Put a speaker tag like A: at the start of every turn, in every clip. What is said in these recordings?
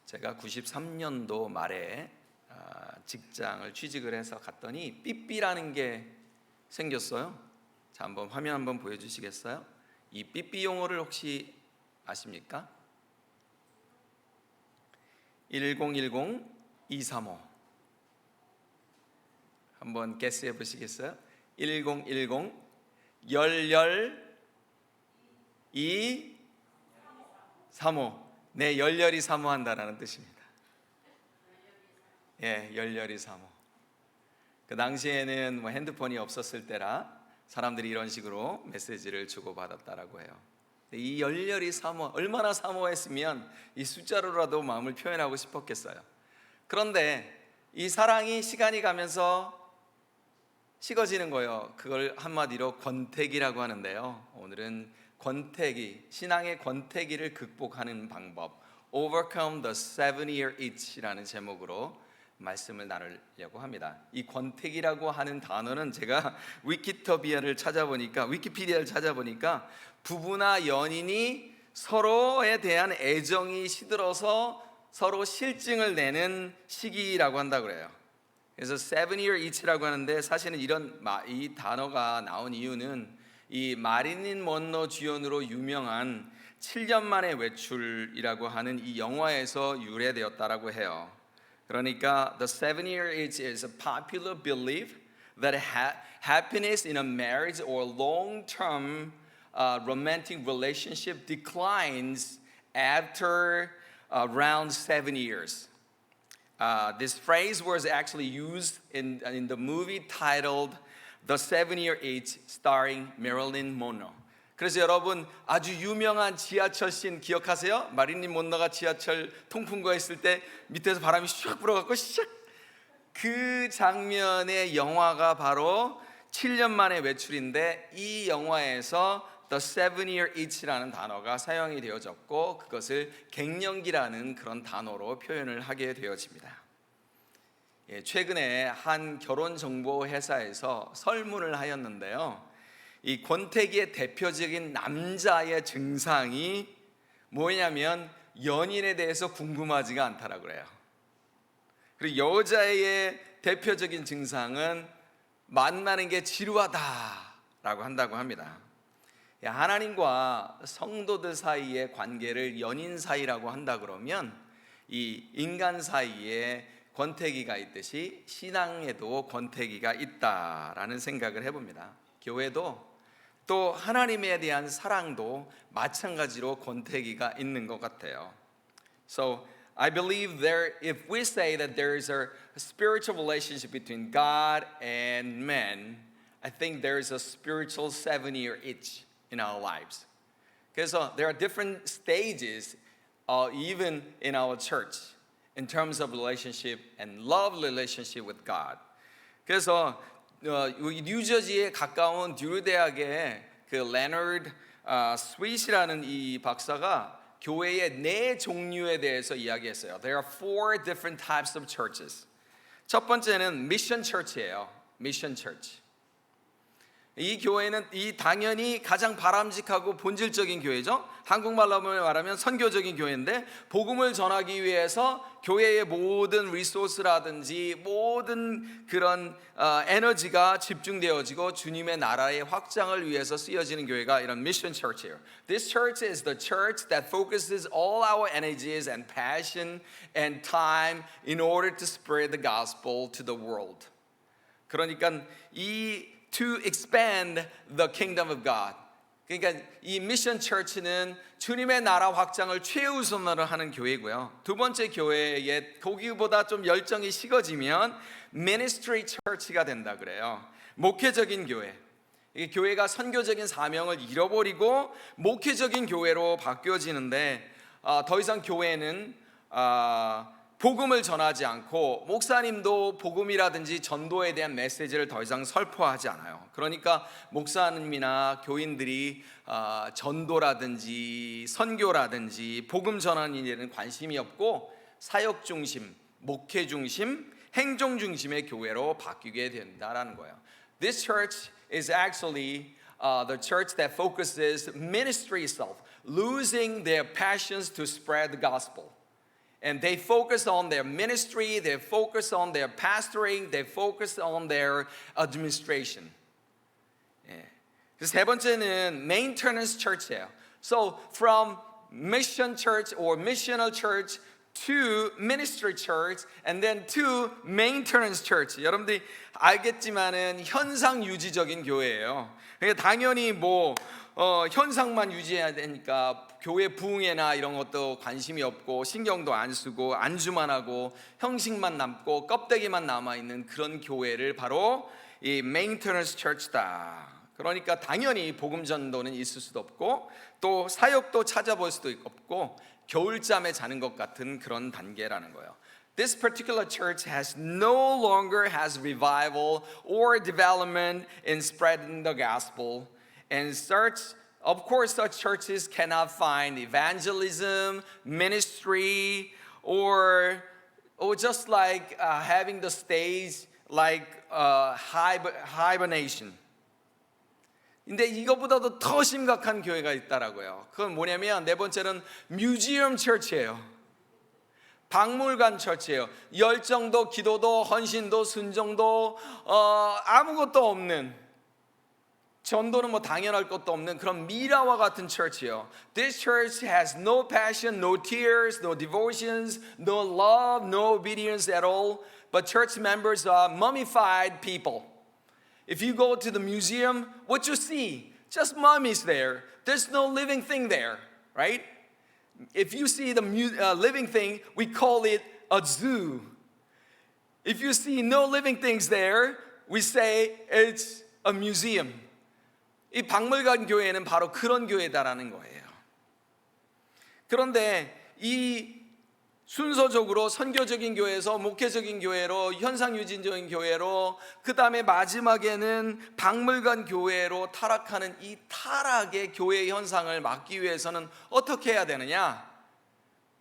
A: 제가 93년도 말에 직장을 취직을 해서 갔더니 삐삐라는 게 생겼어요. 자, 화면 한번 보여주시겠어요? 이 삐삐 용어를 혹시 아십니까? 1010-235 한번 게스해 보시겠어요? 1010 235 네, 열렬히 사모한다라는 뜻입니다. 예, 열렬히 사모. 그 당시에는 핸드폰이 없었을 때라 사람들이 이런 식으로 메시지를 주고받았다라고 해요. 이 열렬히 사모, 얼마나 사모했으면 이 숫자로라도 마음을 표현하고 싶었겠어요. 그런데 이 사랑이 시간이 가면서 식어지는 거예요. 그걸 한마디로 권태기라고 하는데요. 오늘은 권태기, 신앙의 권태기를 극복하는 방법, Overcome the 7-year itch라는 제목으로 말씀을 나누려고 합니다. 이 권태기라고 하는 단어는 제가 위키피디아를 찾아보니까 부부나 연인이 서로에 대한 애정이 시들어서 서로 실증을 내는 시기라고 한다고 그래요. 그래서 7-year itch라고 하는데 사실은 이 단어가 나온 이유는 이 마릴린 먼로 주연으로 유명한 7년 만의 외출이라고 하는 이 영화에서 유래되었다라고 해요. 그러니까 the 7-year itch is a popular belief that happiness in a marriage or long-term romantic relationship declines after around 7 years. This phrase was actually used in the movie titled The 7-Year Itch starring Marilyn Monroe. 그래서 여러분 아주 유명한 지하철 씬 기억하세요? 마릴린 먼로가 지하철 통풍구에 있을 때 밑에서 바람이 슉 불어갖고 샥 그 장면의 영화가 바로 7년 만의 외출인데 이 영화에서 The 7-Year Itch라는 단어가 사용이 되어졌고 그것을 갱년기라는 그런 단어로 표현을 하게 되어집니다. 최근에 한 결혼정보회사에서 설문을 하였는데요. 이 권태기의 대표적인 남자의 증상이 뭐냐면 연인에 대해서 궁금하지가 않다라고 그래요. 그리고 여자의 대표적인 증상은 만나는 게 지루하다라고 한다고 합니다. 하나님과 성도들 사이의 관계를 연인 사이라고 한다 그러면 이 인간 사이에 권태기가 있듯이 신앙에도 권태기가 있다라는 생각을 해봅니다. 교회도 또 하나님에 대한 사랑도 마찬가지로 권태기가 있는 것 같아요. So I believe if we say that there is a spiritual relationship between God and man, I think there is a spiritual 7-year itch in our lives. 그래서 there are different stages even in our church. In terms of relationship and love relationship with God. 그래서 뉴저지에 가까운 듀 대학의 그 레너드 스윗이라는 이 박사가 교회의 4 종류에 대해서 이야기했어요. There are 4 different types of churches. 첫 번째는 미션 처치예요. 미션 처치. 이 교회는 당연히 가장 바람직하고 본질적인 교회죠. 한국말로 말하면 선교적인 교회인데 복음을 전하기 위해서 교회의 모든 리소스라든지 모든 그런 에너지가 집중되어지고 주님의 나라의 확장을 위해서 쓰여지는 교회가 이런 미션 처치예요. This church is the church that focuses all our energies and passion and time in order to spread the gospel to the world. 그러니까 to expand the kingdom of God. 그러니까 이 미션 처치는 주님의 나라 확장을 최우선으로 하는 교회고요. 두 번째 교회에 거기보다 좀 열정이 식어지면 ministry church가 된다 그래요. 목회적인 교회. 이 교회가 선교적인 사명을 잃어버리고 목회적인 교회로 바뀌어지는데 더 이상 교회는 복음을 전하지 않고 목사님도 복음이라든지 전도에 대한 메시지를 더 이상 설포하지 않아요. 그러니까 목사님이나 교인들이 전도라든지 선교라든지 복음 전하는 일에는 관심이 없고 사역 중심, 목회 중심, 행정 중심의 교회로 바뀌게 된다라는 거예요. This church is actually the church that focuses ministry itself, losing their passions to spread the gospel. And they focus on their ministry, they focus on their pastoring, they focus on their administration. 예. 그래서 세 번째는 maintenance church예요. So from mission church or missional church to ministry church and then to maintenance church. 여러분들이 알겠지만은 현상 유지적인 교회예요. 그러니까 당연히 현상만 유지해야 되니까 교회 부흥회나 이런 것도 관심이 없고 신경도 안 쓰고 안주만 하고 형식만 남고 껍데기만 남아 있는 그런 교회를 바로 이 maintenance church다. 그러니까 당연히 복음 전도는 있을 수도 없고 또 사역도 찾아볼 수도 없고 겨울잠에 자는 것 같은 그런 단계라는 거예요. This particular church no longer has revival or development in spreading the gospel, and of course such churches cannot find evangelism, ministry, or just like having the stage like hibernation. 근데 이것보다도 더 심각한 교회가 있다라고요. 그건 뭐냐면 네 번째는 뮤지엄 처치예요. 박물관 처치예요. 열정도 기도도 헌신도 순종도 아무것도 없는, 전도는 당연할 것도 없는 그런 미라와 같은 처치예요. This church has no passion, no tears, no devotions, no love, no obedience at all. But church members are mummified people. If you go to the museum, what you see? Just mummies there. There's no living thing there, right? If you see the living thing, we call it a zoo. If you see no living things there, we say it's a museum. 이 박물관 교회는 바로 그런 교회다라는 거예요. 그런데 이 순서적으로 선교적인 교회에서 목회적인 교회로 현상유진적인 교회로 그 다음에 마지막에는 박물관 교회로 타락하는 이 타락의 교회 현상을 막기 위해서는 어떻게 해야 되느냐?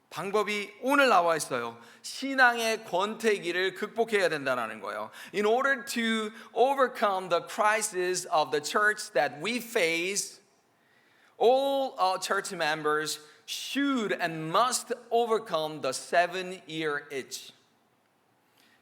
A: 방법이 오늘 나와 있어요. 신앙의 권태기를 극복해야 된다는 거예요. In order to overcome the crisis of the church that we face, all our church members should and must overcome the 7-year itch.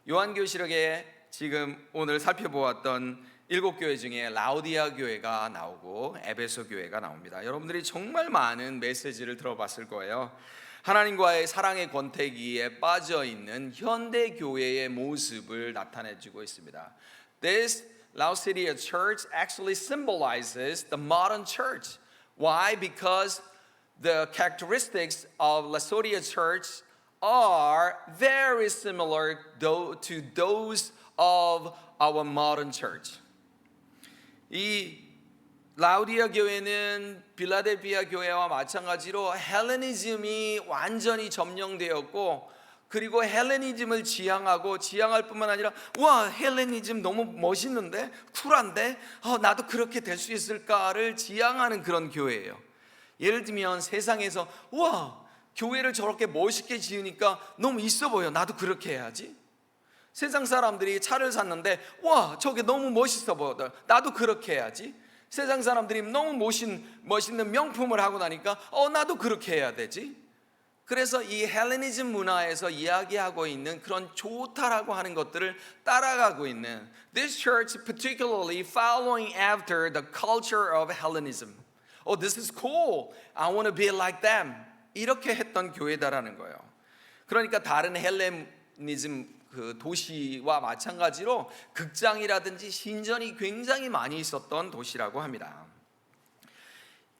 A: 요한계시록에 지금 오늘 살펴보았던 7교회 중에 라우디아 교회가 나오고 에베소 교회가 나옵니다. 여러분들이 정말 많은 메시지를 들어봤을 거예요. 하나님과의 사랑의 권태기에 빠져 있는 현대 교회의 모습을 나타내주고 있습니다. This Laodicea church actually symbolizes the modern church. Why? Because the characteristics of Laodicea church are very similar to those of our modern church. 이 라우디아 교회는 빌라델피아 교회와 마찬가지로 헬레니즘이 완전히 점령되었고, 그리고 헬레니즘을 지향할 뿐만 아니라 와, 헬레니즘 너무 멋있는데 쿨한데 나도 그렇게 될 수 있을까를 지향하는 그런 교회예요. 예를 들면 세상에서 와, 교회를 저렇게 멋있게 지으니까 너무 있어 보여, 나도 그렇게 해야지. 세상 사람들이 차를 샀는데 와, 저게 너무 멋있어 보여, 나도 그렇게 해야지. 세상 사람들이 너무 멋있는 명품을 하고 나니까 나도 그렇게 해야 되지. 그래서 이 헬레니즘 문화에서 이야기하고 있는 그런 좋다라고 하는 것들을 따라가고 있는, This church particularly following after the culture of Hellenism. This is cool. I want to be like them. 이렇게 했던 교회다라는 거예요. 그러니까 다른 헬레니즘 그 도시와 마찬가지로 극장이라든지 신전이 굉장히 많이 있었던 도시라고 합니다.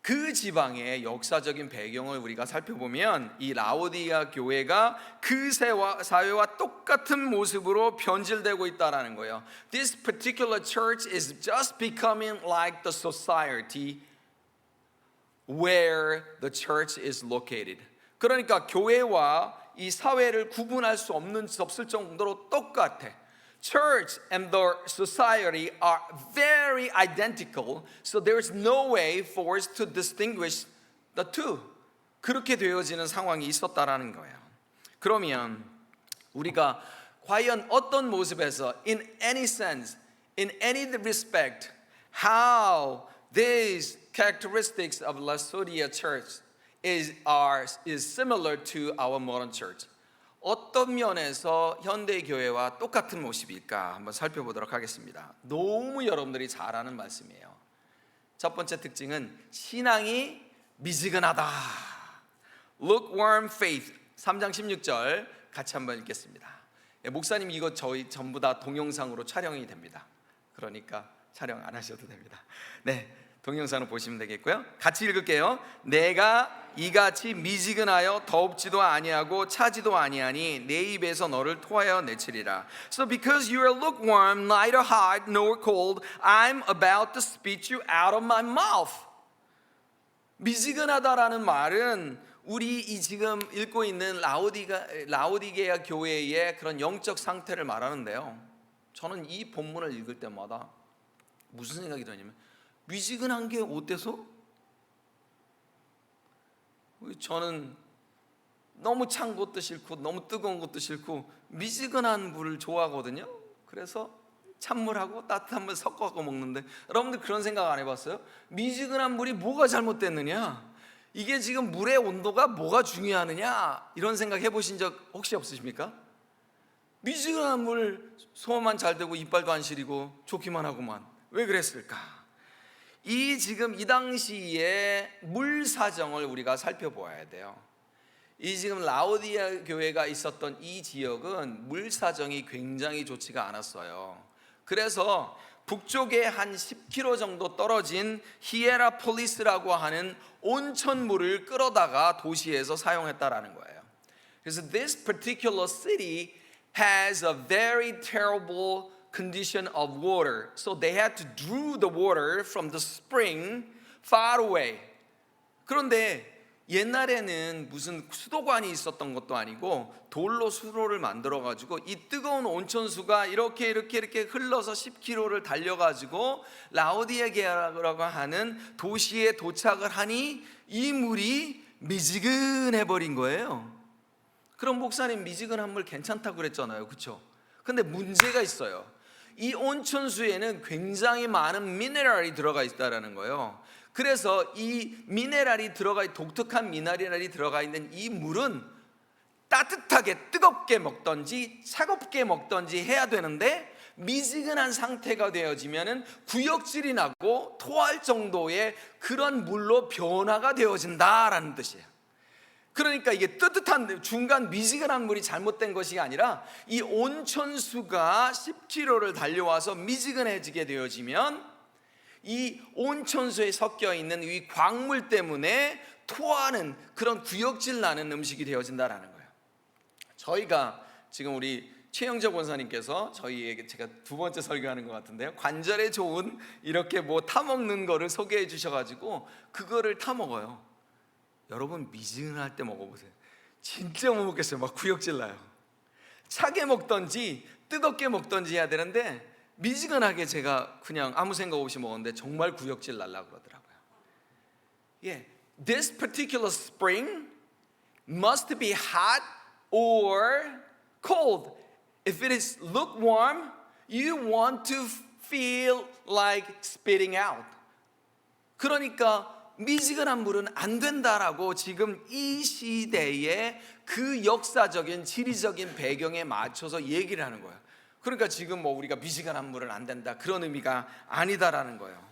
A: 그 지방의 역사적인 배경을 우리가 살펴보면 이 라오디아 교회가 그 사회와 똑같은 모습으로 변질되고 있다는 거예요. This particular church is just becoming like the society where the church is located. 그러니까 교회와 이 사회를 구분할 수 없을 정도로 똑같아. Church and the society are very identical, so there's no way for us to distinguish the two. 그렇게 되어지는 상황이 있었다라는 거예요. 그러면 우리가 과연 어떤 모습에서, in any sense, in any respect, how these characteristics of Laodicea church is similar to our modern church. 어떤 면에서 현대교회와 똑같은 모습일까 한번 살펴보도록 하겠습니다. 너무 여러분들이 잘 아는 말씀이에요. 첫 번째 특징은 신앙이 미지근하다. Lukewarm faith 3장 16절 같이 한번 읽겠습니다. 목사님 이거 저희 전부 다 동영상으로 촬영이 됩니다. 그러니까 촬영 안 하셔도 됩니다. 네, 동영상을 보시면 되겠고요. 같이 읽을게요. 내가 이같이 미지근하여 더웁지도 아니하고 차지도 아니하니 내 입에서 너를 토하여 내치리라. So because you are lukewarm, neither hot nor cold, I'm about to spit you out of my mouth. 미지근하다라는 말은 우리 이 지금 읽고 있는 라오디게아 교회의 그런 영적 상태를 말하는데요. 저는 이 본문을 읽을 때마다 무슨 생각이 드냐면 미지근한 게 어때서? 저는 너무 찬 것도 싫고 너무 뜨거운 것도 싫고 미지근한 물을 좋아하거든요. 그래서 찬물하고 따뜻한 물 섞어서 먹는데 여러분들 그런 생각 안 해봤어요? 미지근한 물이 뭐가 잘못됐느냐? 이게 지금 물의 온도가 뭐가 중요하느냐? 이런 생각 해보신 적 혹시 없으십니까? 미지근한 물 소화만 잘 되고 이빨도 안 시리고 좋기만 하고만 왜 그랬을까? 이 당시의 물 사정을 우리가 살펴보아야 돼요. 이 지금 라오디게아 교회가 있었던 이 지역은 물 사정이 굉장히 좋지가 않았어요. 그래서 북쪽에 한 10km 정도 떨어진 히에라폴리스라고 하는 온천물을 끌어다가 도시에서 사용했다라는 거예요. 그래서 this particular city has a very terrible condition of water. So they had to draw the water from the spring far away. 그런데 옛날에는 무슨 수도관이 있었던 것도 아니고 돌로 수로를 만들어 가지고 이 뜨거운 온천수가 이렇게 흘러서 10km를 달려 가지고 라오디게아라고 하는 도시에 도착을 하니 이 물이 미지근해 버린 거예요. 그럼 목사님 미지근한 물 괜찮다고 그랬잖아요. 그렇죠? 근데 문제가 있어요. 이 온천수에는 굉장히 많은 미네랄이 들어가 있다라는 거예요. 그래서 이 독특한 미네랄이 들어가 있는 이 물은 따뜻하게 뜨겁게 먹던지 차갑게 먹던지 해야 되는데 미지근한 상태가 되어지면은 구역질이 나고 토할 정도의 그런 물로 변화가 되어진다라는 뜻이에요. 그러니까 이게 뜨뜻한 중간 미지근한 물이 잘못된 것이 아니라 이 온천수가 10km를 달려와서 미지근해지게 되어지면 이 온천수에 섞여 있는 이 광물 때문에 토하는 그런 구역질 나는 음식이 되어진다라는 거예요. 저희가 지금 우리 최영재 권사님께서 저희에게 제가 두 번째 설교하는 것 같은데요. 관절에 좋은 이렇게 뭐 타먹는 거를 소개해 주셔가지고 그거를 타먹어요. 여러분 미지근할 때 먹어보세요. 진짜 못 먹겠어요. 막 구역질 나요. 차게 먹던지 뜨겁게 먹던지 해야 되는데 미지근하게 제가 그냥 아무 생각 없이 먹었는데 정말 구역질 날라 그러더라고요. This particular spring must be hot or cold. If it is lukewarm, you want to feel like spitting out. 그러니까 미지근한 물은 안 된다라고 지금 이 시대의 그 역사적인 지리적인 배경에 맞춰서 얘기를 하는 거예요. 그러니까 지금 뭐 우리가 미지근한 물은 안 된다 그런 의미가 아니다라는 거예요.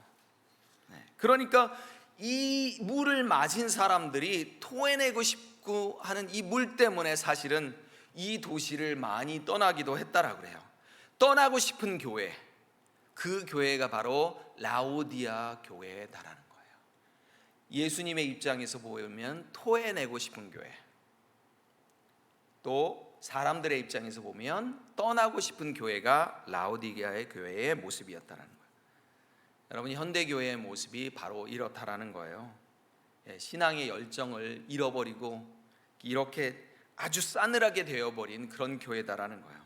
A: 그러니까 이 물을 마신 사람들이 토해내고 싶고 하는 이 물 때문에 사실은 이 도시를 많이 떠나기도 했다라고 그래요. 떠나고 싶은 교회, 그 교회가 바로 라오디게아 교회다라는 거예요. 예수님의 입장에서 보면 토해내고 싶은 교회, 또 사람들의 입장에서 보면 떠나고 싶은 교회가 라오디게아의 교회의 모습이었다는 거예요. 여러분 현대교회의 모습이 바로 이렇다라는 거예요. 신앙의 열정을 잃어버리고 이렇게 아주 싸늘하게 되어버린 그런 교회다라는 거예요.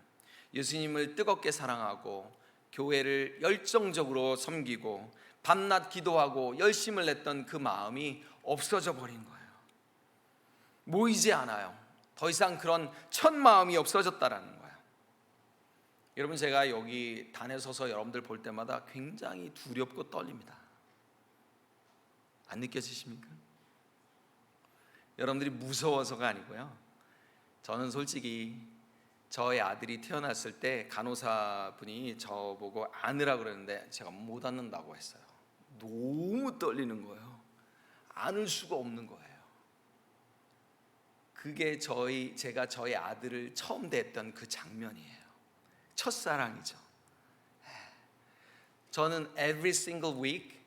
A: 예수님을 뜨겁게 사랑하고 교회를 열정적으로 섬기고 밤낮 기도하고 열심을 냈던 그 마음이 없어져 버린 거예요. 모이지 않아요. 더 이상 그런 첫 마음이 없어졌다라는 거예요. 여러분 제가 여기 단에 서서 여러분들 볼 때마다 굉장히 두렵고 떨립니다. 안 느껴지십니까? 여러분들이 무서워서가 아니고요. 저는 솔직히 저의 아들이 태어났을 때 간호사분이 저보고 안으라 그랬는데 제가 못 안는다고 했어요. 너무 떨리는 거예요. 안을 수가 없는 거예요. 그게 제가 저의 아들을 처음 댔던 그 장면이에요. 첫사랑이죠. 저는 every single week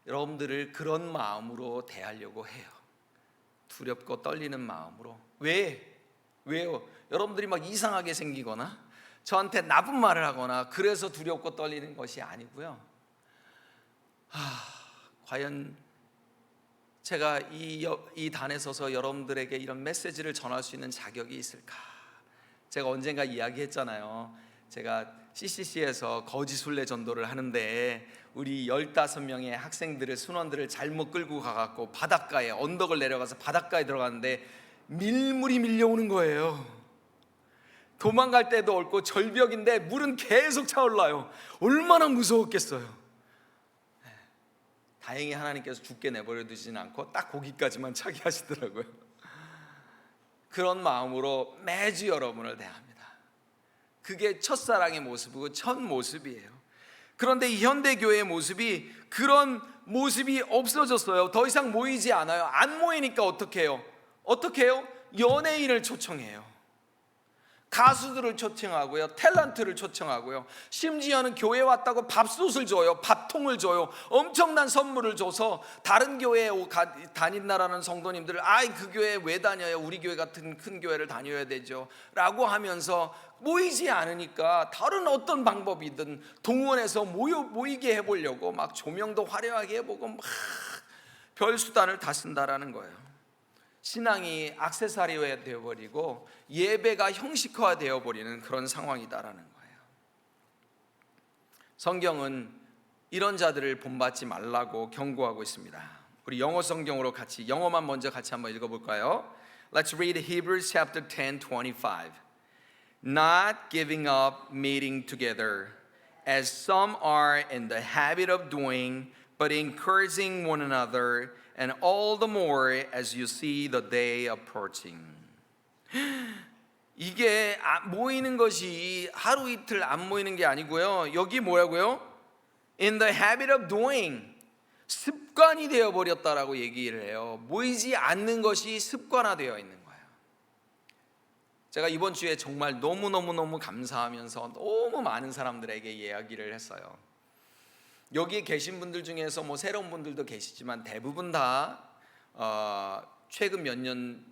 A: 여러분들을 그런 마음으로 대하려고 해요. 두렵고 떨리는 마음으로. 왜요? 여러분들이 막 이상하게 생기거나 저한테 나쁜 말을 하거나 그래서 두렵고 떨리는 것이 아니고요. 과연 제가 이 단에 서서 여러분들에게 이런 메시지를 전할 수 있는 자격이 있을까? 제가 언젠가 이야기했잖아요. 제가 CCC에서 거지 순례 전도를 하는데 우리 15명의 학생들을 순원들을 잘못 끌고 가갖고 바닷가에 언덕을 내려가서 바닷가에 들어갔는데 밀물이 밀려오는 거예요. 도망갈 데도 없고 절벽인데 물은 계속 차올라요. 얼마나 무서웠겠어요. 다행히 하나님께서 죽게 내버려 두지는 않고 딱 거기까지만 차게 하시더라고요. 그런 마음으로 매주 여러분을 대합니다. 그게 첫사랑의 모습이고 첫 모습이에요. 그런데 이 현대교회의 모습이 그런 모습이 없어졌어요. 더 이상 모이지 않아요. 안 모이니까 어떻게 해요? 연예인을 초청해요. 가수들을 초청하고요, 탤런트를 초청하고요, 심지어는 교회 왔다고 밥솥을 줘요, 밥통을 줘요, 엄청난 선물을 줘서 다른 교회에 다닌다라는 성도님들을 그 교회 왜 다녀요? 우리 교회 같은 큰 교회를 다녀야 되죠 라고 하면서 모이지 않으니까 다른 어떤 방법이든 동원해서 모이게 해보려고 막 조명도 화려하게 해보고 막 별수단을 다 쓴다라는 거예요. 신앙이 액세서리화 되어버리고 예배가 형식화 되어버리는 그런 상황이다라는 거예요. 성경은 이런 자들을 본받지 말라고 경고하고 있습니다. 우리 영어 성경으로 영어만 먼저 같이 한번 읽어볼까요? Let's read Hebrews chapter 10:25. Not giving up meeting together, as some are in the habit of doing, but encouraging one another, and all the more as you see the day approaching. 이게 모이는 것이 하루 이틀 안 모이는 게 아니고요. 여기 뭐라고요? In the habit of doing. 습관이 되어버렸다라고 얘기를 해요. 모이지 않는 것이 습관화되어 있는 거예요. 제가 이번 주에 정말 너무너무 감사하면서 너무 많은 사람들에게 이야기를 했어요. 여기 계신 분들 중에서 새로운 분들도 계시지만 대부분 다 최근 몇 년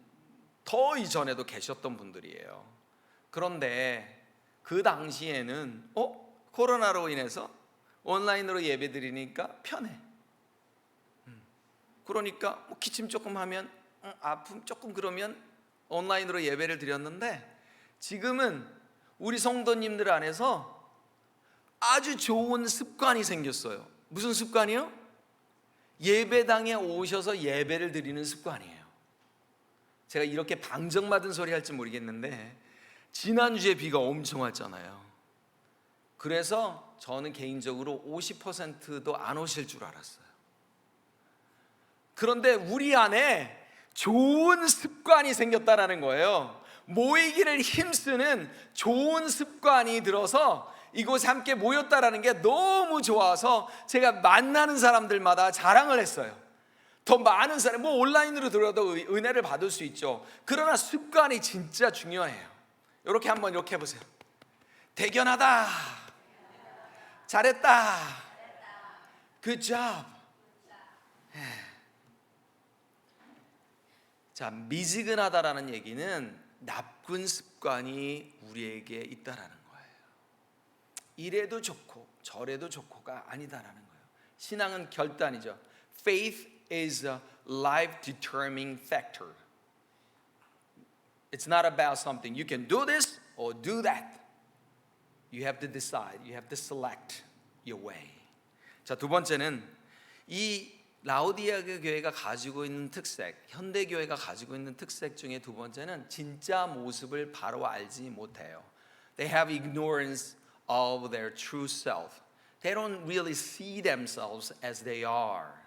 A: 더 이전에도 계셨던 분들이에요. 그런데 그 당시에는 코로나로 인해서 온라인으로 예배 드리니까 편해. 그러니까 기침 조금 하면 아픔 조금 그러면 온라인으로 예배를 드렸는데 지금은 우리 성도님들 안에서 아주 좋은 습관이 생겼어요. 무슨 습관이요? 예배당에 오셔서 예배를 드리는 습관이에요. 제가 이렇게 방정맞은 소리 할지 모르겠는데 지난주에 비가 엄청 왔잖아요. 그래서 저는 개인적으로 50%도 안 오실 줄 알았어요. 그런데 우리 안에 좋은 습관이 생겼다라는 거예요. 모이기를 힘쓰는 좋은 습관이 들어서 이곳에 함께 모였다라는 게 너무 좋아서 제가 만나는 사람들마다 자랑을 했어요. 더 많은 사람, 온라인으로 들어도 은혜를 받을 수 있죠. 그러나 습관이 진짜 중요해요. 이렇게 한번 이렇게 해보세요. 대견하다, 잘했다, good job. 자, 미지근하다라는 얘기는 나쁜 습관이 우리에게 있다라는 거예요. 이래도 좋고 저래도 좋고가 아니다라는 거예요. 신앙은 결단이죠. Faith is a life-determining factor. It's not about something you can do this or do that. You have to decide. You have to select your way. 자, 두 번째는 이 라오디게아 교회가 가지고 있는 특색, 현대 교회가 가지고 있는 특색 중에 두 번째는 진짜 모습을 바로 알지 못해요. They have ignorance of their true self. They don't really see themselves as they are.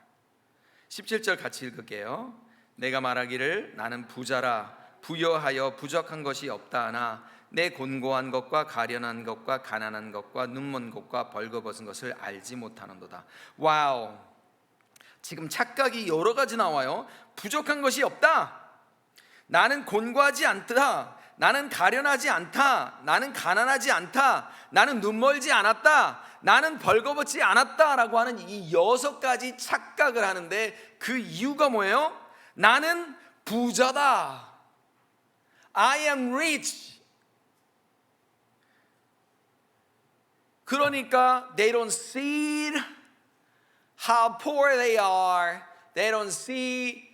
A: 17절 같이 읽을게요. 내가 말하기를 나는 부자라 부여하여 부족한 것이 없다 하나 내 곤고한 것과 가련한 것과 가난한 것과 눈먼 것과 벌거벗은 것을 알지 못하는도다. 와우, 지금 착각이 여러 가지 나와요. 부족한 것이 없다, 나는 곤고하지 않다, 나는 가련하지 않다, 나는 가난하지 않다, 나는 눈멀지 않았다, 나는 벌거벗지 않았다 라고 하는 이 6가지 착각을 하는데 그 이유가 뭐예요? 나는 부자다, I am rich. 그러니까 they don't see how poor they are, they don't see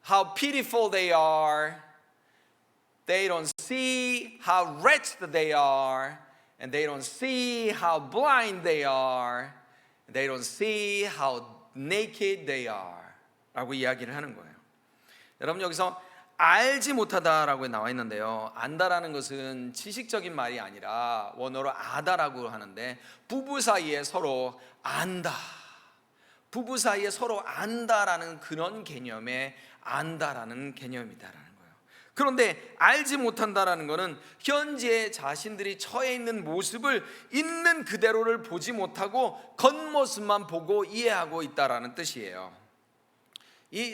A: how pitiful they are, they don't see how wretched they are, and they don't see how blind they are, they don't see how naked they are 라고 이야기를 하는 거예요. 여러분, 여기서 알지 못하다라고 나와 있는데요, 안다라는 것은 지식적인 말이 아니라 원어로 아다라고 하는데 부부 사이에 서로 안다, 부부 사이에 서로 안다라는 그런 개념의 안다라는 개념이다라는 거예요. 그런데 알지 못한다라는 것은 현재 자신들이 처해 있는 모습을 있는 그대로를 보지 못하고 겉모습만 보고 이해하고 있다라는 뜻이에요.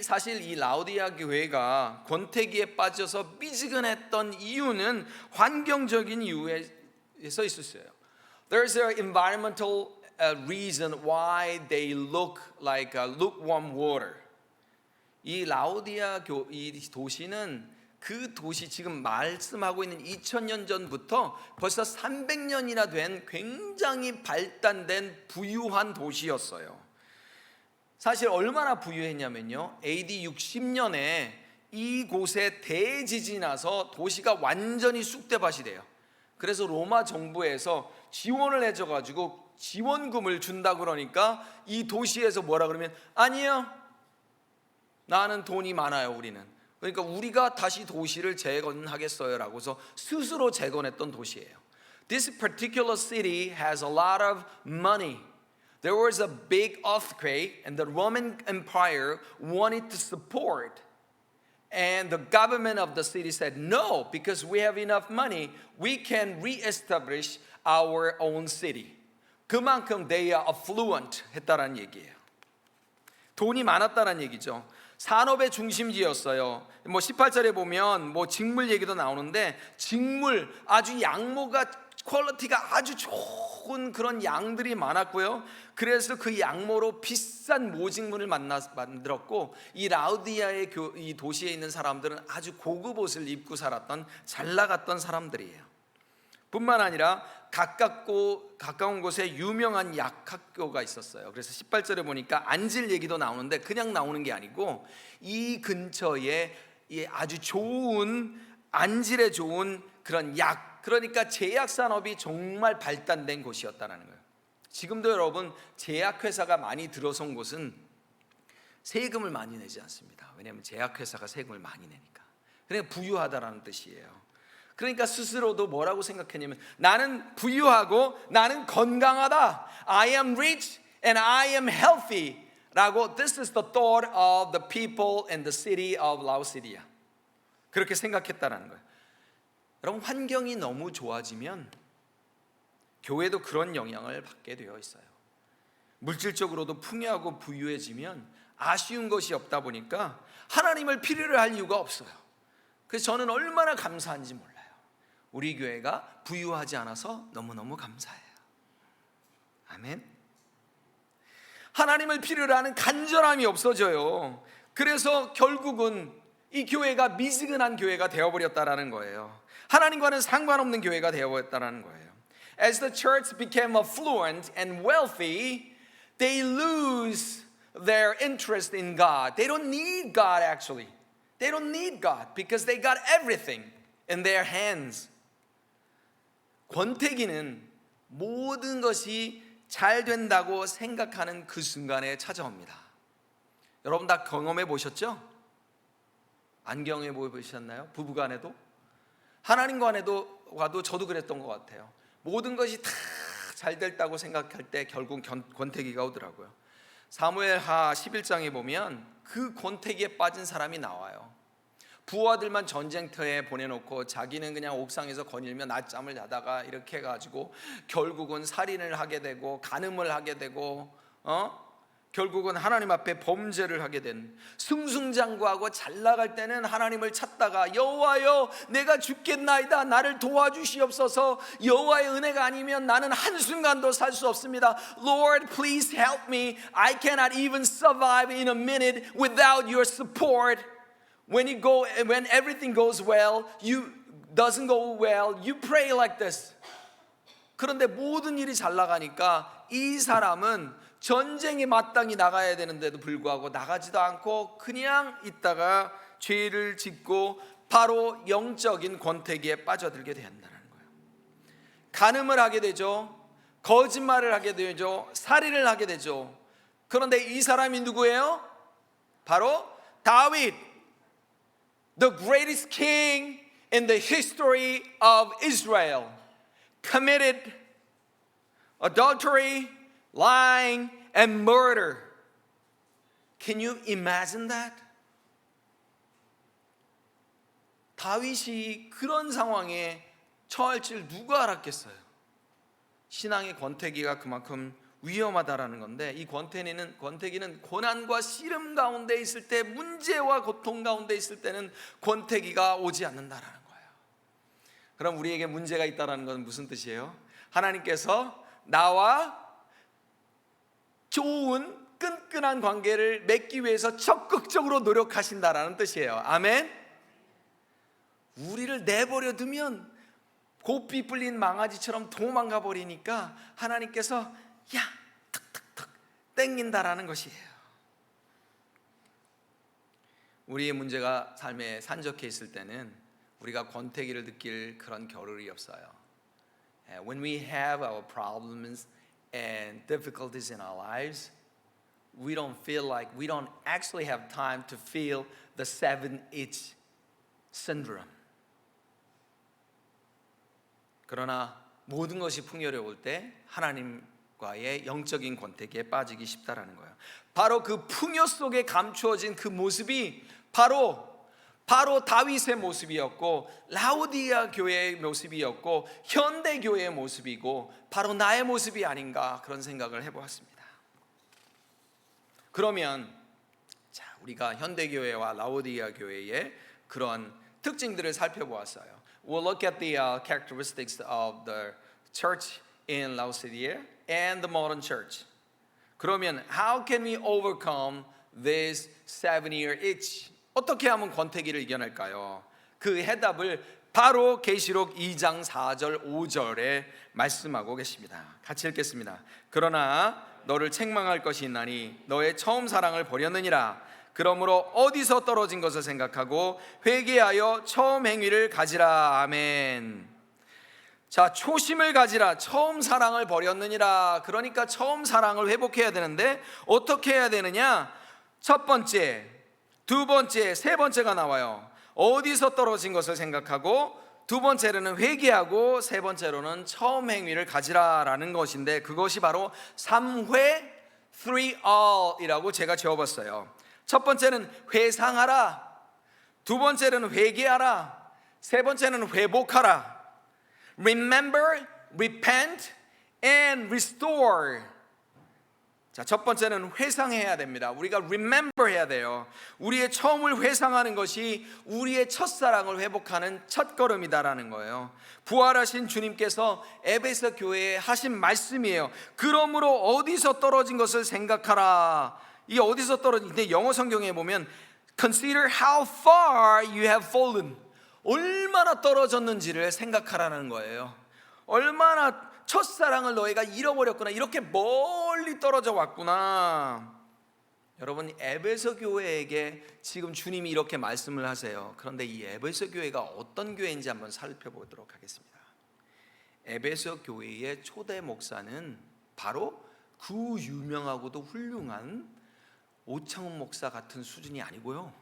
A: 사실 이 라오디아 교회가 권태기에 빠져서 미지근했던 이유는 환경적인 이유에서 있었어요. There's an environmental reason why they look like lukewarm water. 이 라오디아 이 도시는 그 도시 지금 말씀하고 있는 2000년 전부터 벌써 300년이나 된 굉장히 발달된 부유한 도시였어요. 사실 얼마나 부유했냐면요, AD 60년에 이곳에 대지진이 나서 도시가 완전히 쑥대밭이 돼요. 그래서 로마 정부에서 지원을 해줘가지고 지원금을 준다 그러니까 이 도시에서 뭐라 그러면 아니요, 나는 돈이 많아요 우리는. 그러니까 우리가 다시 도시를 재건하겠어요 라고 해서 스스로 재건했던 도시예요. This particular city has a lot of money. There was a big earthquake and the Roman Empire wanted to support, and the government of the city said no, because we have enough money, we can reestablish our own city. 그만큼 they are affluent 했다라는 얘기예요. 돈이 많았다는 얘기죠. 산업의 중심지였어요. 18절에 보면 직물 얘기도 나오는데, 직물 아주 양모가 퀄리티가 아주 좋은 그런 양들이 많았고요. 그래서 그 양모로 비싼 모직물을 만들었고, 이 라우디아의 이 도시에 있는 사람들은 아주 고급 옷을 입고 살았던 잘 나갔던 사람들이에요. 뿐만 아니라 가까운 곳에 유명한 약학교가 있었어요. 그래서 18절에 보니까 안질 얘기도 나오는데 그냥 나오는 게 아니고 이 근처에 아주 좋은 안질에 좋은 그런 약, 그러니까 제약 산업이 정말 발달된 곳이었다는 거예요. 지금도 여러분 제약회사가 많이 들어선 곳은 세금을 많이 내지 않습니다. 왜냐하면 제약회사가 세금을 많이 내니까. 그러니까 부유하다라는 뜻이에요. 그러니까 스스로도 뭐라고 생각했냐면 나는 부유하고 나는 건강하다, I am rich and I am healthy 라고, this is the thought of the people in the city of Laodicea. 그렇게 생각했다라는 거예요. 여러분, 환경이 너무 좋아지면 교회도 그런 영향을 받게 되어 있어요. 물질적으로도 풍요하고 부유해지면 아쉬운 것이 없다 보니까 하나님을 필요로 할 이유가 없어요. 그래서 저는 얼마나 감사한지 몰라요. 우리 교회가 부유하지 않아서 너무너무 감사해요. 아멘. 하나님을 필요로 하는 간절함이 없어져요. 그래서 결국은 이 교회가 미지근한 교회가 되어버렸다라는 거예요. 하나님과는 상관없는 교회가 되어버렸다라는 거예요. As the church became affluent and wealthy, they lose their interest in God. They don't need God actually. They don't need God because they got everything in their hands. 권태기는 모든 것이 잘 된다고 생각하는 그 순간에 찾아옵니다. 여러분 다 경험해 보셨죠? 안 경험해 보셨나요? 부부간에도? 하나님과도 저도 그랬던 것 같아요. 모든 것이 다 잘 됐다고 생각할 때 결국 권태기가 오더라고요. 사무엘하 11장에 보면 그 권태기에 빠진 사람이 나와요. 부하들만 전쟁터에 보내놓고 자기는 그냥 옥상에서 거닐며 낮잠을 자다가 이렇게 해가지고 결국은 살인을 하게 되고 간음을 하게 되고 결국은 하나님 앞에 범죄를 하게 된, 승승장구하고 잘 나갈 때는 하나님을 찾다가 여호와여 내가 죽겠나이다 나를 도와주시옵소서, 여호와의 은혜가 아니면 나는 한순간도 살 수 없습니다. Lord please help me, I cannot even survive in a minute without your support. When everything goes well, doesn't go well, you pray like this. 그런데 모든 일이 잘 나가니까 이 사람은 전쟁에 마땅히 나가야 되는데도 불구하고 나가지도 않고 그냥 있다가 죄를 짓고 바로 영적인 권태기에 빠져들게 된다는 거예요. 간음을 하게 되죠. 거짓말을 하게 되죠. 살인을 하게 되죠. 그런데 이 사람이 누구예요? 바로 다윗, the greatest king in the history of Israel, committed adultery, lying and murder. Can you imagine that? 다윗이 그런 상황에 처할 줄 누가 알았겠어요? 신앙의 권태기가 그만큼 위험하다라는 건데, 이 권태기는 고난과 씨름 가운데 있을 때, 문제와 고통 가운데 있을 때는 권태기가 오지 않는다라는 거예요. 그럼 우리에게 문제가 있다라는 건 무슨 뜻이에요? 하나님께서 나와 좋은 끈끈한 관계를 맺기 위해서 적극적으로 노력하신다라는 뜻이에요. 아멘. 우리를 내버려 두면 고삐 불린 망아지처럼 도망가 버리니까 하나님께서 야 탁탁탁 땡긴다라는 것이에요. 우리의 문제가 삶에 산적해 있을 때는 우리가 권태기를 느낄 그런 겨를이 없어요. When we have our problems and difficulties in our lives, we don't actually have time to feel the 7-itch syndrome. 그러나 모든 것이 풍요로울 때 하나님과의 영적인 권태기에 빠지기 쉽다라는 거예요. 바로 그 풍요 속에 감추어진 그 모습이 바로 다윗의 모습이었고, 라오디아 교회의 모습이었고, 현대 교회의 모습이고, 바로 나의 모습이 아닌가, 그런 생각을 해보았습니다. 그러면 우리가 현대 교회와 라오디아 교회의 그런 특징들을 살펴보았어요. We'll look at the characteristics of the church in Laodicea and the modern church. 그러면 how can we overcome this 7-year itch? 어떻게 하면 권태기를 이겨낼까요? 그 해답을 바로 계시록 2장 4절 5절에 말씀하고 계십니다. 같이 읽겠습니다. 그러나 너를 책망할 것이 있나니 너의 처음 사랑을 버렸느니라. 그러므로 어디서 떨어진 것을 생각하고 회개하여 처음 행위를 가지라. 아멘. 자, 초심을 가지라. 처음 사랑을 버렸느니라. 그러니까 처음 사랑을 회복해야 되는데 어떻게 해야 되느냐? 첫 번째, 두 번째, 세 번째가 나와요. 어디서 떨어진 것을 생각하고, 두 번째로는 회개하고, 세 번째로는 처음 행위를 가지라라는 것인데, 그것이 바로 3회 3R이라고 제가 적어봤어요. 첫 번째는 회상하라, 두 번째는 회개하라, 세 번째는 회복하라. Remember, repent, and restore. 자, 첫 번째는 회상해야 됩니다. 우리가 remember 해야 돼요. 우리의 처음을 회상하는 것이 우리의 첫사랑을 회복하는 첫걸음이다라는 거예요. 부활하신 주님께서 에베소 교회에 하신 말씀이에요. 그러므로 어디서 떨어진 것을 생각하라. 이 어디서 떨어진데, 영어 성경에 보면 Consider how far you have fallen. 얼마나 떨어졌는지를 생각하라는 거예요. 얼마나 첫사랑을 너희가 잃어버렸구나, 이렇게 멀리 떨어져 왔구나. 여러분, 에베소 교회에게 지금 주님이 이렇게 말씀을 하세요. 그런데 이 에베소 교회가 어떤 교회인지 한번 살펴보도록 하겠습니다. 에베소 교회의 초대 목사는 바로 그 유명하고도 훌륭한 오창훈 목사 같은 수준이 아니고요.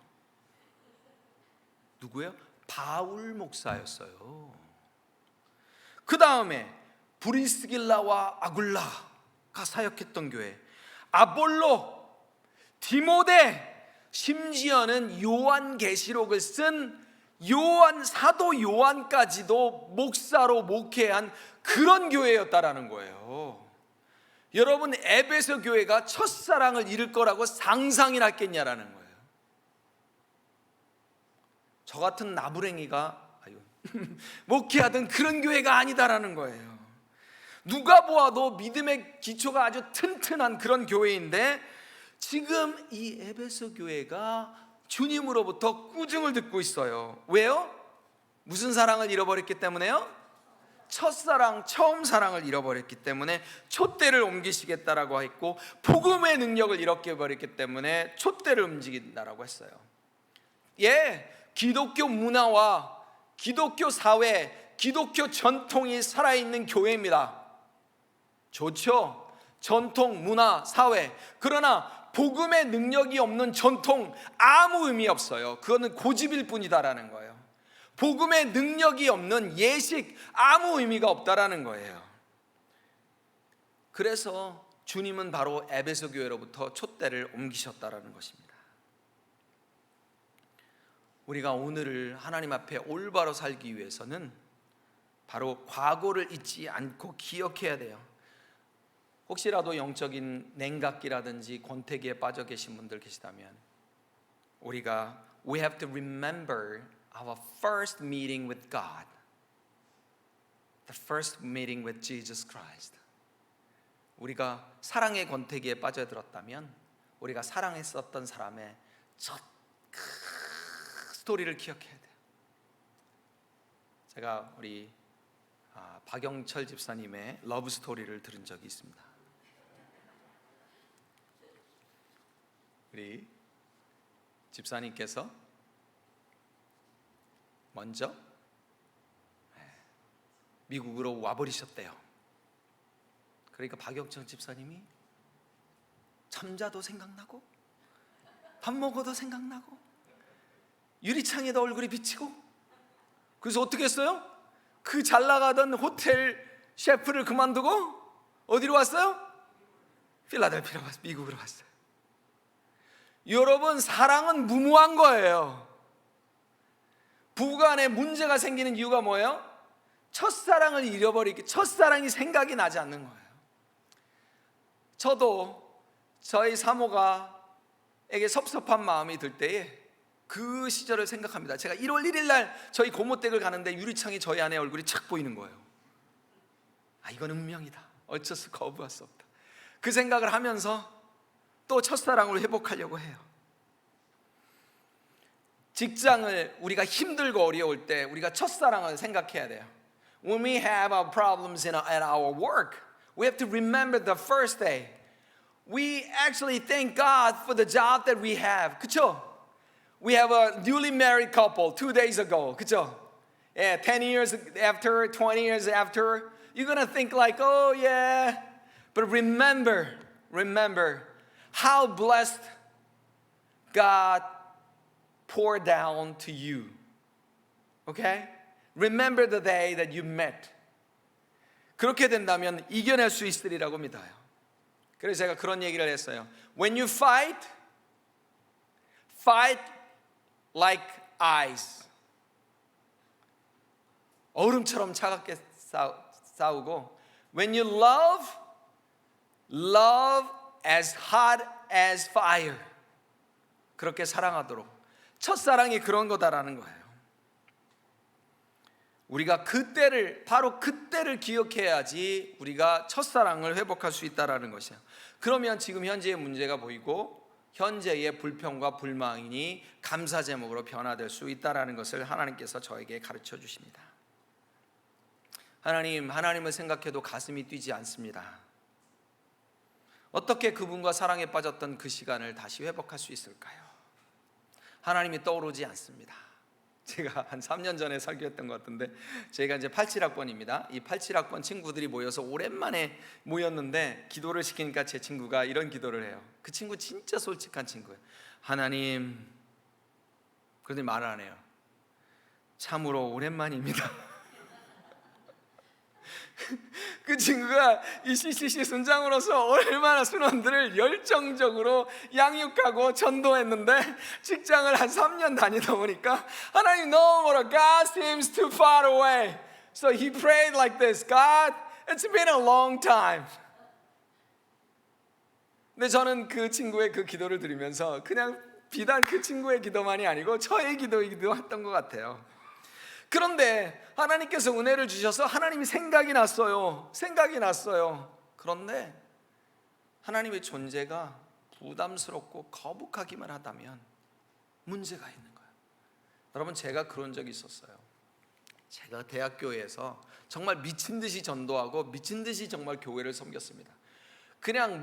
A: 누구예요? 바울 목사였어요. 그 다음에 브리스길라와 아굴라가 사역했던 교회, 아볼로, 디모데, 심지어는 요한계시록을 쓴 사도 요한까지도 목사로 목회한 그런 교회였다라는 거예요. 여러분, 에베소 교회가 첫사랑을 잃을 거라고 상상이나 했겠냐라는 거예요. 저 같은 나부랭이가 목회하던 그런 교회가 아니다라는 거예요. 누가 보아도 믿음의 기초가 아주 튼튼한 그런 교회인데, 지금 이 에베소 교회가 주님으로부터 꾸중을 듣고 있어요. 왜요? 무슨 사랑을 잃어버렸기 때문에요? 첫사랑, 처음 사랑을 잃어버렸기 때문에 촛대를 옮기시겠다라고 했고, 복음의 능력을 잃어버렸기 때문에 촛대를 움직인다라고 했어요. 기독교 문화와 기독교 사회, 기독교 전통이 살아있는 교회입니다. 좋죠? 전통, 문화, 사회. 그러나 복음의 능력이 없는 전통, 아무 의미 없어요. 그거는 고집일 뿐이다라는 거예요. 복음의 능력이 없는 예식, 아무 의미가 없다라는 거예요. 그래서 주님은 바로 에베소 교회로부터 촛대를 옮기셨다라는 것입니다. 우리가 오늘을 하나님 앞에 올바로 살기 위해서는 바로 과거를 잊지 않고 기억해야 돼요. 혹시라도 영적인 냉각기라든지 권태기에 빠져 계신 분들 계시다면, 우리가 we have to remember our first meeting with God, the first meeting with Jesus Christ. 우리가 사랑의 권태기에 빠져들었다면 우리가 사랑했었던 사람의 첫 스토리를 기억해야 돼요. 제가 우리 박영철 집사님의 러브 스토리를 들은 적이 있습니다. 우리 집사님께서 먼저 미국으로 와버리셨대요. 그러니까 박영철 집사님이 잠자도 생각나고 밥 먹어도 생각나고 유리창에도 얼굴이 비치고, 그래서 어떻게 했어요? 그 잘 나가던 호텔 셰프를 그만두고 어디로 왔어요? 필라델피아로 왔어요. 미국으로 왔어요. 여러분, 사랑은 무모한 거예요. 부부간에 문제가 생기는 이유가 뭐예요? 첫사랑을 잃어버리기, 첫사랑이 생각이 나지 않는 거예요. 저도 저희 사모가에게 섭섭한 마음이 들 때에 그 시절을 생각합니다. 제가 1월 1일 날 저희 고모댁을 가는데 유리창에 저희 아내 얼굴이 착 보이는 거예요. 이건 운명이다. 어쩔 수 거부할 수 없다. 그 생각을 하면서 또 첫사랑을 회복하려고 해요. 직장을 우리가 힘들고 어려울 때 우리가 첫사랑을 생각해야 돼요. When we have our problems at our work, we have to remember the first day. We actually thank God for the job that we have. 그쵸? We have a newly married couple 2 days ago. 그쵸? Yeah, 10 years after, 20 years after, you're gonna think like, oh yeah. But remember how blessed God poured down to you. Okay? Remember the day that you met. 그렇게 된다면 이겨낼 수 있으리라고 믿어요. 그래서 제가 그런 얘기를 했어요. When you fight like ice. 얼음처럼 차갑게 싸우고, when you love as hot as fire. 그렇게 사랑하도록. 첫사랑이 그런 거다라는 거예요. 우리가 바로 그때를 기억해야지 우리가 첫사랑을 회복할 수 있다라는 것이에요. 그러면 지금 현재의 문제가 보이고 현재의 불평과 불만이 감사 제목으로 변화될 수 있다라는 것을 하나님께서 저에게 가르쳐 주십니다. 하나님을 생각해도 가슴이 뛰지 않습니다. 어떻게 그분과 사랑에 빠졌던 그 시간을 다시 회복할 수 있을까요? 하나님이 떠오르지 않습니다. 제가 한 3년 전에 설교했던 것 같은데, 제가 이제 87학번입니다. 이 87학번 친구들이 모여서 오랜만에 모였는데 기도를 시키니까 제 친구가 이런 기도를 해요. 그 친구 진짜 솔직한 친구예요. 하나님, 그런데 말을 안 해요. 참으로 오랜만입니다. 그 그 친구가 이 CCC 순장으로서 얼마나 순원들을 열정적으로 양육하고 전도했는데 직장을 한 3년 다니다 보니까 하나님 너무 멀어. God seems too far away. So he prayed like this. God, it's been a long time. 근데 저는 그 친구의 그 기도를 들으면서 그냥 비단 그 친구의 기도만이 아니고 저의 기도이기도 했던 것 같아요. 그런데 하나님께서 은혜를 주셔서 하나님이 생각이 났어요. 그런데 하나님의 존재가 부담스럽고 거북하기만 하다면 문제가 있는 거예요. 여러분, 제가 그런 적이 있었어요. 제가 대학교에서 정말 미친 듯이 전도하고 미친 듯이 정말 교회를 섬겼습니다. 그냥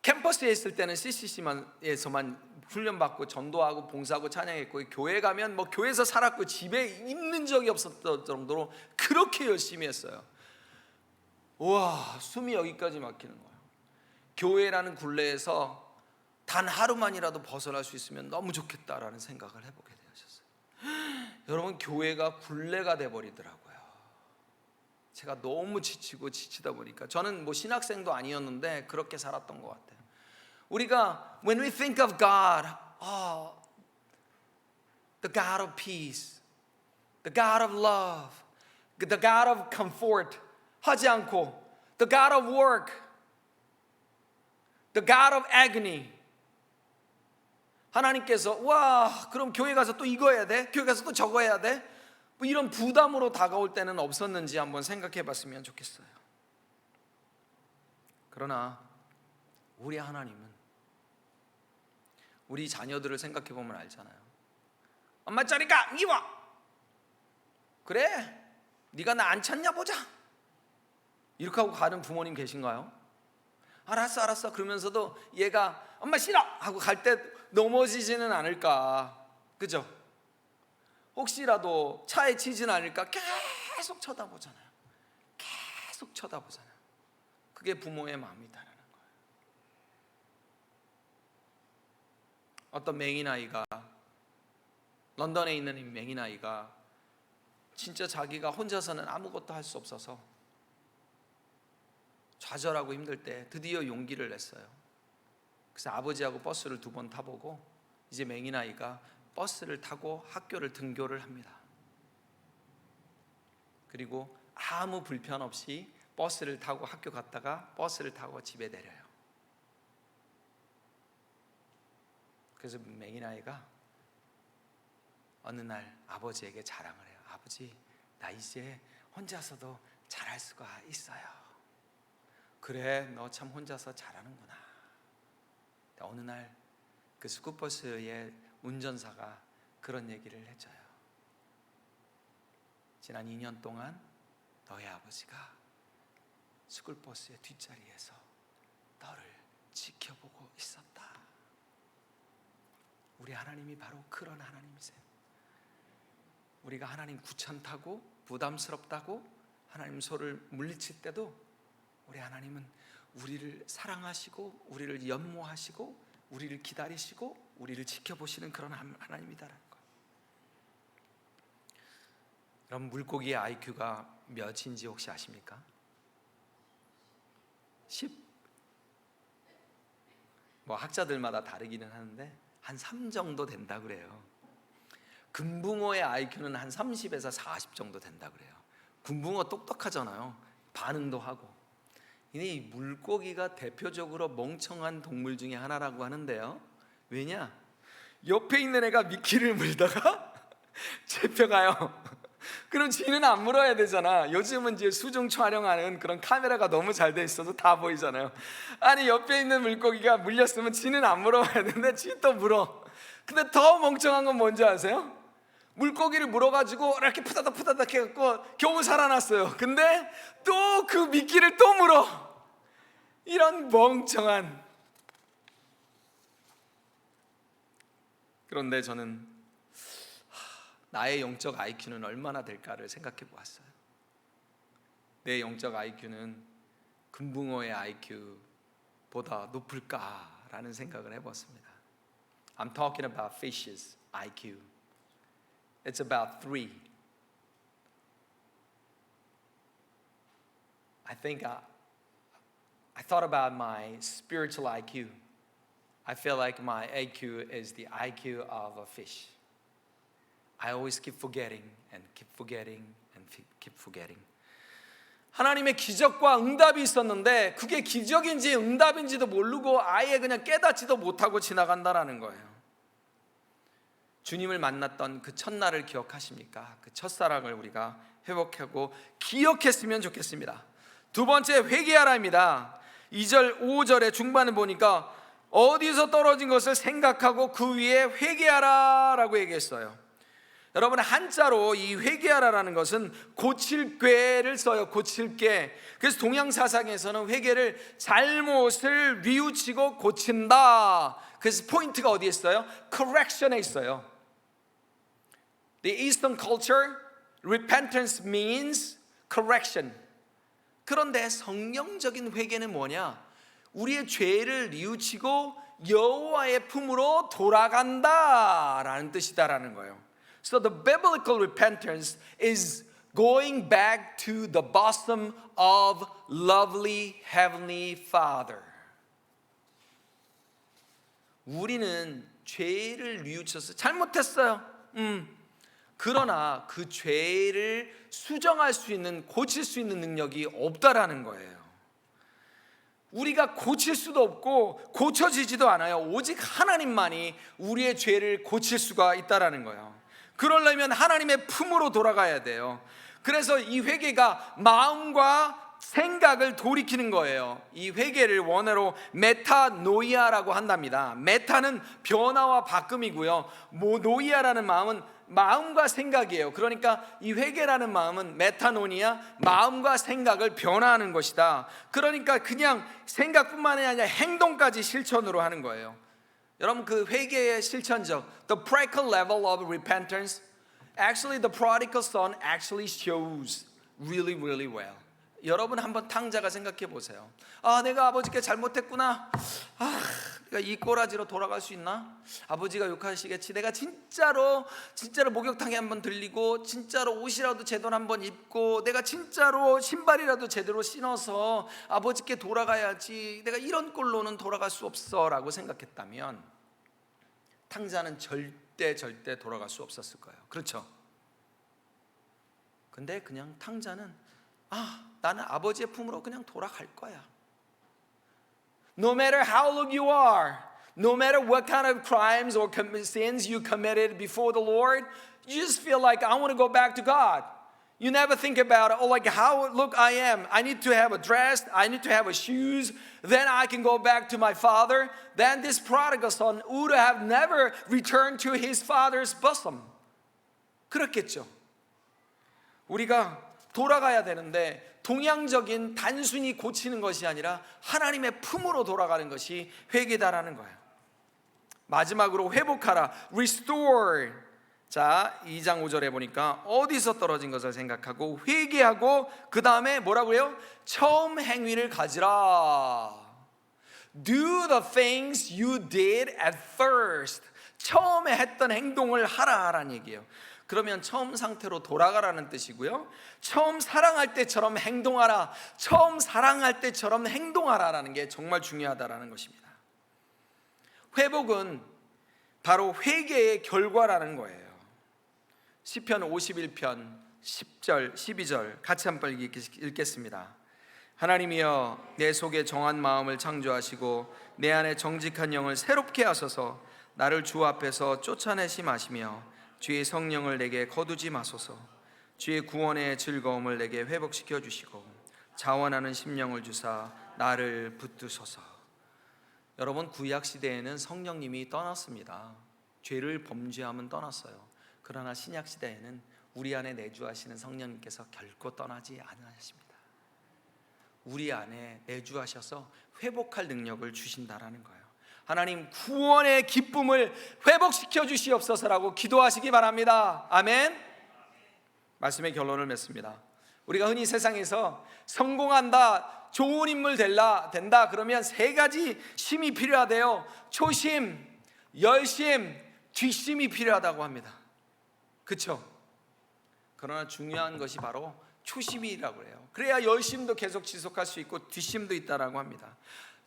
A: 캠퍼스에 있을 때는 CCC에서만 훈련받고 전도하고 봉사하고 찬양했고, 교회 가면 교회에서 살았고 집에 있는 적이 없었던 정도로 그렇게 열심히 했어요. 와, 숨이 여기까지 막히는 거예요. 교회라는 굴레에서 단 하루만이라도 벗어날 수 있으면 너무 좋겠다라는 생각을 해보게 되었어요. 여러분, 교회가 굴레가 돼버리더라고요. 제가 너무 지치다 보니까, 저는 신학생도 아니었는데 그렇게 살았던 것 같아요. 우리가 when we think of God, the God of peace, the God of love, the God of comfort 하지 않고 the God of work, the God of agony. 하나님께서 그럼 교회 가서 또 이거 해야 돼? 교회 가서 또 저거 해야 돼? 이런 부담으로 다가올 때는 없었는지 한번 생각해 봤으면 좋겠어요. 그러나 우리 하나님은 우리 자녀들을 생각해 보면 알잖아요. 엄마 짜리가 이와 그래, 네가 나 안 찾냐 보자, 이렇게 하고 가는 부모님 계신가요? 알았어 그러면서도 얘가 엄마 싫어 하고 갈 때 넘어지지는 않을까, 그죠? 혹시라도 차에 치지는 않을까 계속 쳐다보잖아요. 그게 부모의 마음이다라는 거예요. 어떤 맹인아이가, 런던에 있는 이 맹인아이가 진짜 자기가 혼자서는 아무것도 할 수 없어서 좌절하고 힘들 때 드디어 용기를 냈어요. 그래서 아버지하고 버스를 2번 타보고 이제 맹인아이가 버스를 타고 학교를 등교를 합니다. 그리고 아무 불편 없이 버스를 타고 학교 갔다가 버스를 타고 집에 내려요. 그래서 맹인아이가 어느 날 아버지에게 자랑을 해요. 아버지, 나 이제 혼자서도 잘할 수가 있어요. 그래, 너 참 혼자서 잘하는구나. 어느 날 그 스쿨버스의 운전사가 그런 얘기를 해줘요. 지난 2년 동안 너의 아버지가 스쿨버스의 뒷자리에서 너를 지켜보고 있었다. 우리 하나님이 바로 그런 하나님이세요. 우리가 하나님 귀찮다고 부담스럽다고 하나님 소를 물리칠 때도 우리 하나님은 우리를 사랑하시고 우리를 연모하시고 우리를 기다리시고 우리를 지켜보시는 그런 하나님이다라는 거. 여러분, 물고기의 IQ가 몇인지 혹시 아십니까? 10? 학자들마다 다르기는 하는데 한 3 정도 된다 그래요. 금붕어의 IQ는 한 30에서 40 정도 된다 그래요. 금붕어 똑똑하잖아요. 반응도 하고. 이 물고기가 대표적으로 멍청한 동물 중에 하나라고 하는데요. 왜냐? 옆에 있는 애가 미끼를 물다가 잡혀가요. 그럼 쥐는 안 물어야 되잖아. 요즘은 이제 수중 촬영하는 그런 카메라가 너무 잘 돼 있어서 다 보이잖아요. 아니, 옆에 있는 물고기가 물렸으면 쥐는 안 물어야 되는데 쥐 또 물어. 근데 더 멍청한 건 뭔지 아세요? 물고기를 물어가지고 이렇게 푸다닥 해갖고 겨우 살아났어요. 근데 또 그 미끼를 또 물어. 이런 멍청한. 그런데 저는 나의 영적 IQ는 얼마나 될까를 생각해 보았어요. 내 영적 IQ는 금붕어의 IQ보다 높을까라는 생각을 해봤습니다. I'm talking about fish's IQ. It's about 3. I think I thought about my spiritual IQ. I feel like my IQ is the IQ of a fish. I always keep forgetting and keep forgetting and keep forgetting. 하나님의 기적과 응답이 있었는데 그게 기적인지 응답인지도 모르고 아예 그냥 깨닫지도 못하고 지나간다라는 거예요. 주님을 만났던 그 첫날을 기억하십니까? 그 첫사랑을 우리가 회복하고 기억했으면 좋겠습니다. 두 번째, 회개하라입니다. 2절 5절의 중반을 보니까 어디서 떨어진 것을 생각하고 그 위에 회개하라라고 얘기했어요. 여러분, 한자로 이 회개하라라는 것은 고칠 꾀를 써요. 고칠 꾀. 그래서 동양 사상에서는 회개를 잘못을 뉘우치고 고친다. 그래서 포인트가 어디에 있어요? correction에 있어요. The Eastern culture, repentance means correction. 그런데 성령적인 회개는 뭐냐? 우리의 죄를 뉘우치고 여호와의 품으로 돌아간다라는 뜻이다라는 거예요. So the biblical repentance is going back to the bosom of lovely heavenly Father. 우리는 죄를 뉘우쳐서 잘못했어요. 그러나 그 죄를 수정할 수 있는, 고칠 수 있는 능력이 없다라는 거예요. 우리가 고칠 수도 없고 고쳐지지도 않아요. 오직 하나님만이 우리의 죄를 고칠 수가 있다라는 거예요. 그러려면 하나님의 품으로 돌아가야 돼요. 그래서 이 회개가 마음과 생각을 돌이키는 거예요. 이 회개를 원어로 메타노이아라고 한답니다. 메타는 변화와 바꿈이고요, 노이아라는 마음은 마음과 생각이에요. 그러니까 이 회개라는 마음은 메타노니아, 마음과 생각을 변화하는 것이다. 그러니까 그냥 생각뿐만이 아니라 행동까지 실천으로 하는 거예요. 여러분, 그 회개의 실천적, the practical level of repentance, actually the prodigal son actually shows really well. 여러분, 한번 탕자가 생각해 보세요. 내가 아버지께 잘못했구나. 내가 이 꼬라지로 돌아갈 수 있나? 아버지가 욕하시겠지. 내가 진짜로 목욕탕에 한번 들리고, 진짜로 옷이라도 제대로 한번 입고, 내가 진짜로 신발이라도 제대로 신어서 아버지께 돌아가야지. 내가 이런 꼴로는 돌아갈 수 없어 라고 생각했다면 탕자는 절대 돌아갈 수 없었을 거예요. 그렇죠? 근데 그냥 탕자는 나는 아버지의 품으로 그냥 돌아갈 거야. No matter how old you are, no matter what kind of crimes or sins you committed before the Lord, you just feel like I want to go back to God. You never think about it. Like how look I am. I need to have a dress. I need to have a shoes. Then I can go back to my father. Then this prodigal son would have never returned to his father's bosom. 그렇겠죠. 우리가 돌아가야 되는데 동양적인 단순히 고치는 것이 아니라 하나님의 품으로 돌아가는 것이 회개다라는 거예요. 마지막으로 회복하라, restore. 자, 2장 5절에 보니까 어디서 떨어진 것을 생각하고 회개하고 그 다음에 뭐라고요? 처음 행위를 가지라. Do the things you did at first. 처음에 했던 행동을 하라라는 얘기예요. 그러면 처음 상태로 돌아가라는 뜻이고요, 처음 사랑할 때처럼 행동하라, 처음 사랑할 때처럼 행동하라라는 게 정말 중요하다라는 것입니다. 회복은 바로 회개의 결과라는 거예요. 시편 51편 10절 12절 같이 한번 읽겠습니다. 하나님이여, 내 속에 정한 마음을 창조하시고 내 안에 정직한 영을 새롭게 하소서. 나를 주 앞에서 쫓아내지 마시며 주의 성령을 내게 거두지 마소서. 주의 구원의 즐거움을 내게 회복시켜 주시고 자원하는 심령을 주사 나를 붙드소서. 여러분, 구약 시대에는 성령님이 떠났습니다. 죄를 범죄하면 떠났어요. 그러나 신약 시대에는 우리 안에 내주하시는 성령님께서 결코 떠나지 않으십니다. 우리 안에 내주하셔서 회복할 능력을 주신다라는 거예요. 하나님, 구원의 기쁨을 회복시켜 주시옵소서라고 기도하시기 바랍니다. 아멘. 말씀의 결론을 맺습니다. 우리가 흔히 세상에서 성공한다, 좋은 인물 된다 그러면 세 가지 심이 필요하대요. 초심, 열심, 뒷심이 필요하다고 합니다. 그렇죠? 그러나 중요한 것이 바로 초심이라고 해요. 그래야 열심도 계속 지속할 수 있고 뒷심도 있다라고 합니다.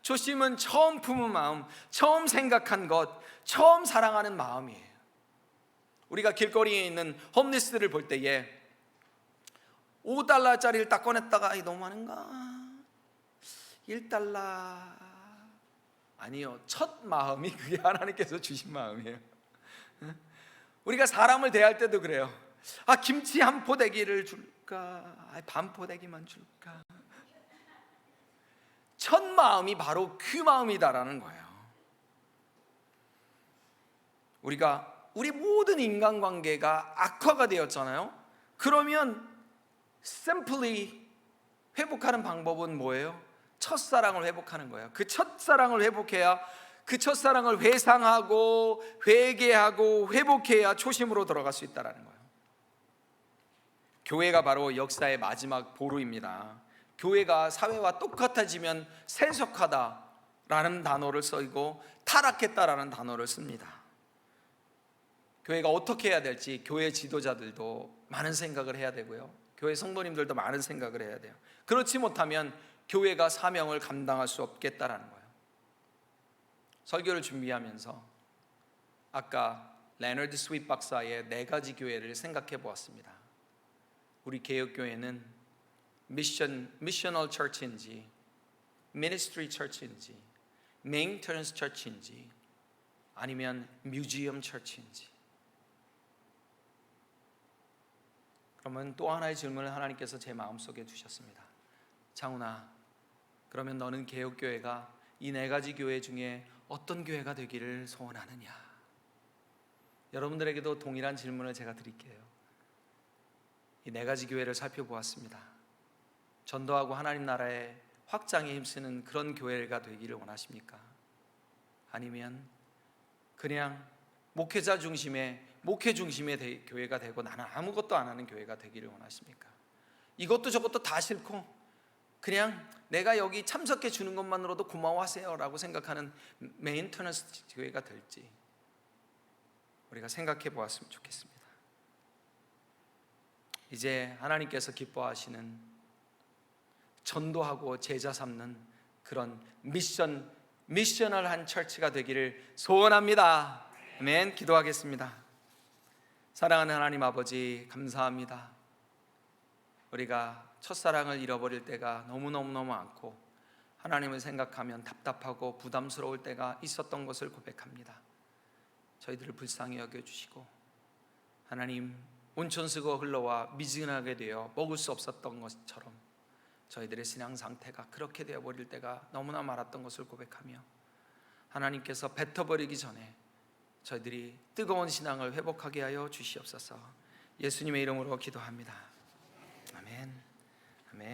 A: 초심은 처음 품은 마음, 처음 생각한 것, 처음 사랑하는 마음이에요. 우리가 길거리에 있는 홈리스들을 볼 때에 $5짜리를 딱 꺼냈다가 이 너무 많은가? $1 아니요, 첫 마음이 그게 하나님께서 주신 마음이에요. 우리가 사람을 대할 때도 그래요. 김치 한 포대기를 줄까? 반 포대기만 줄까? 첫 마음이 바로 그 마음이다라는 거예요. 우리 모든 인간관계가 악화가 되었잖아요. 그러면 simply 회복하는 방법은 뭐예요? 첫사랑을 회복하는 거예요. 그 첫사랑을 회복해야, 그 첫사랑을 회상하고 회개하고 회복해야 초심으로 돌아갈 수 있다는 거예요. 교회가 바로 역사의 마지막 보루입니다. 교회가 사회와 똑같아지면 세속하다라는 단어를 쓰고 타락했다라는 단어를 씁니다. 교회가 어떻게 해야 될지 교회 지도자들도 많은 생각을 해야 되고요, 교회 성도님들도 많은 생각을 해야 돼요. 그렇지 못하면 교회가 사명을 감당할 수 없겠다라는 거예요. 설교를 준비하면서 아까 레너드 스윗 박사의 4가지 교회를 생각해 보았습니다. 우리 개혁교회는 미셔널 처치인지, 미니스트리 처치인지, 메인터넌스 처치인지, 아니면 뮤지엄 처치인지. 그러면 또 하나의 질문을 하나님께서 제 마음속에 두셨습니다. 창훈아, 그러면 너는 개혁교회가 이 4가지 교회 중에 어떤 교회가 되기를 소원하느냐? 여러분들에게도 동일한 질문을 제가 드릴게요. 이 4가지 교회를 살펴보았습니다. 전도하고 하나님 나라의 확장에 힘쓰는 그런 교회가 되기를 원하십니까? 아니면 그냥 목회 중심의 교회가 되고 나는 아무것도 안 하는 교회가 되기를 원하십니까? 이것도 저것도 다 싫고 그냥 내가 여기 참석해 주는 것만으로도 고마워하세요 라고 생각하는 메인터넌스 교회가 될지 우리가 생각해 보았으면 좋겠습니다. 이제 하나님께서 기뻐하시는 전도하고 제자 삼는 그런 미셔널한 처치가 되기를 소원합니다. 아멘. 기도하겠습니다. 사랑하는 하나님 아버지, 감사합니다. 우리가 첫사랑을 잃어버릴 때가 너무너무 많고 하나님을 생각하면 답답하고 부담스러울 때가 있었던 것을 고백합니다. 저희들을 불쌍히 여겨주시고 하나님, 온천수가 흘러와 미지근하게 되어 먹을 수 없었던 것처럼 저희들의 신앙 상태가 그렇게 되어버릴 때가 너무나 많았던 것을 고백하며 하나님께서 뱉어버리기 전에 저희들이 뜨거운 신앙을 회복하게 하여 주시옵소서. 예수님의 이름으로 기도합니다. 아멘. 아멘.